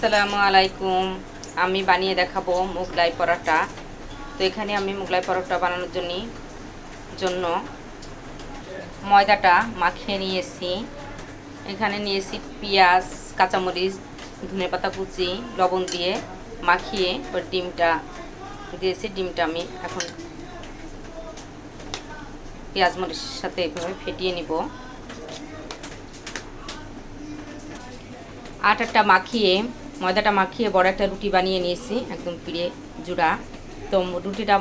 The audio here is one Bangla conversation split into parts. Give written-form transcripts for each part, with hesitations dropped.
আসসালামু আলাইকুম। আমি বানিয়ে দেখাবো মোগলাই পরোটা। তো এখানে আমি মোগলাই পরোটা বানানোর জন্য ময়দাটা মাখিয়ে নিয়েছি। এখানে নিয়েছি পেঁয়াজ, কাঁচামরিচ, ধনেপাতা কুচি, লবণ দিয়ে মাখিয়ে ওর ডিমটা দিয়েছি। ডিমটা আমি এখন পেঁয়াজ মরিচের সাথে এভাবে ফেটিয়ে নিব। আটাটা মাখিয়ে ময়দাটা মাখিয়ে বড় একটা রুটি বানিয়ে নিয়েছি, একদম পিড়ে জুড়া। তো রুটিটা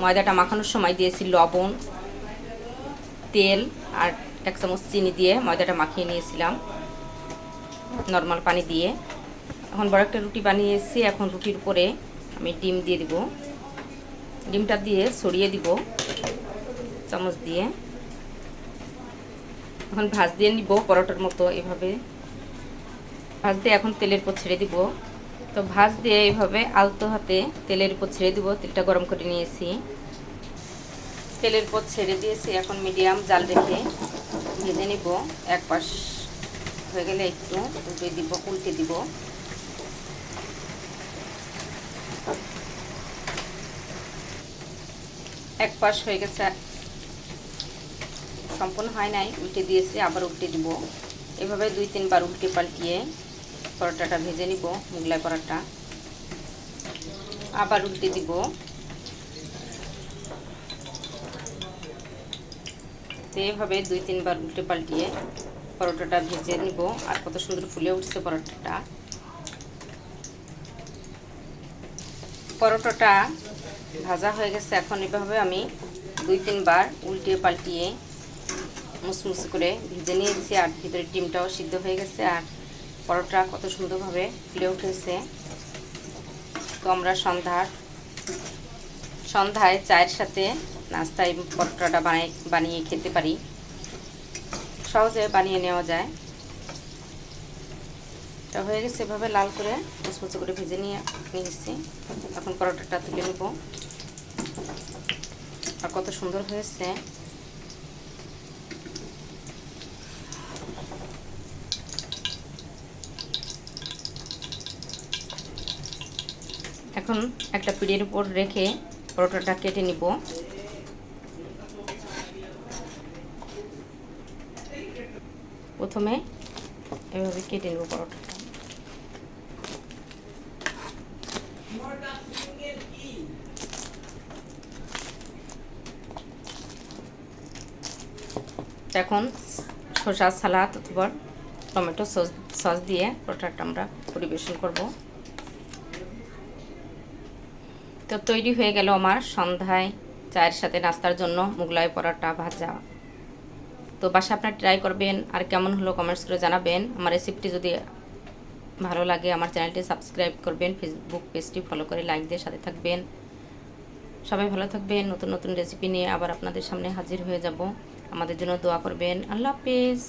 ময়দাটা মাখানোর সময় দিয়েছি লবণ, তেল আর 1 চামচ চিনি দিয়ে ময়দাটা মাখিয়ে নিয়েছিলাম নর্মাল পানি দিয়ে। এখন বড় একটা রুটি বানিয়েছি। এখন রুটির উপরে আমি ডিম দিয়ে দিব। ডিমটা দিয়ে ছড়িয়ে দিব চামচ দিয়ে। এখন ভাজ দিয়ে নিব পরোটার মতো এভাবে ভাজ দিয়ে এখন তেলের উপর ছেড়ে দিব। তো ভাজ দিয়ে এইভাবে আলতো হাতে তেলের উপর ছেড়ে দিব। তেলটা গরম করে নিয়েছি, তেলের উপর ছেড়ে দিয়েছি। এখন মিডিয়াম জাল রেখে ভেজে নিব। এক পাশ হয়ে গেলে একটু উল্টে দিব। এক পাশ হয়ে গেছে, সম্পূর্ণ হয় নাই, উল্টে দিয়েছি, আবার উল্টে দিব। এভাবে 2-3 বার উল্টে পাল্টিয়ে পরোটাটা ভেজে নিব। মোগলাই পরোটা আবার উল্টে দিব। তো এইভাবে 2-3 বার উল্টে পাল্টিয়ে পরোটাটা ভেজে নিব। আর কত সুন্দর ফুলে উঠছে পরোটাটা ভাজা হয়ে গেছে। এখন এভাবে আমি 2-3 বার উল্টে পাল্টিয়ে মুসমুসে করে ভেজে নিয়েছি। আর ভিতরে ডিমটাও সিদ্ধ হয়ে গেছে আর পরোটা কত সুন্দরভাবে ফুলে উঠেছে। তো আমরা সন্ধ্যায় চায়ের সাথে নাস্তায় পরোটাটা বানিয়ে খেতে পারি। সহজে বানিয়ে নেওয়া যায়। তা হয়ে গেছে, এভাবে লাল করে মুচমুচে করে ভেজে নিয়েছি। এখন পরোটাটা তুলে নেব। আর কত সুন্দর হয়েছে। এখন একটা পিঠের উপর রেখে পরোটাটা কেটে নিব। প্রথমে এভাবে কেটে নেব পরোটাটা। এখন শসা সালাদ অথবা টমেটো সস দিয়ে পরোটাটা আমরা পরিবেশন করব। তো তৈরি হয়ে গেল আমার সন্ধ্যায় চায়ের সাথে নাস্তার জন্য মোগলাই পরোটা ভাজা। তো বাসা আপনারা ট্রাই করবেন। আর কেমন হলো কমেন্টস করে জানাবেন। আমার রেসিপিটি যদি ভালো লাগে আমার চ্যানেলটি সাবস্ক্রাইব করবেন, ফেসবুক পেজটি ফলো করে লাইক দিয়ে সাথে থাকবেন। সবাই ভালো থাকবেন। নতুন নতুন রেসিপি নিয়ে আবার আপনাদের সামনে হাজির হয়ে যাব। আমাদের জন্য দোয়া করবেন। আল্লাহ হাফেজ।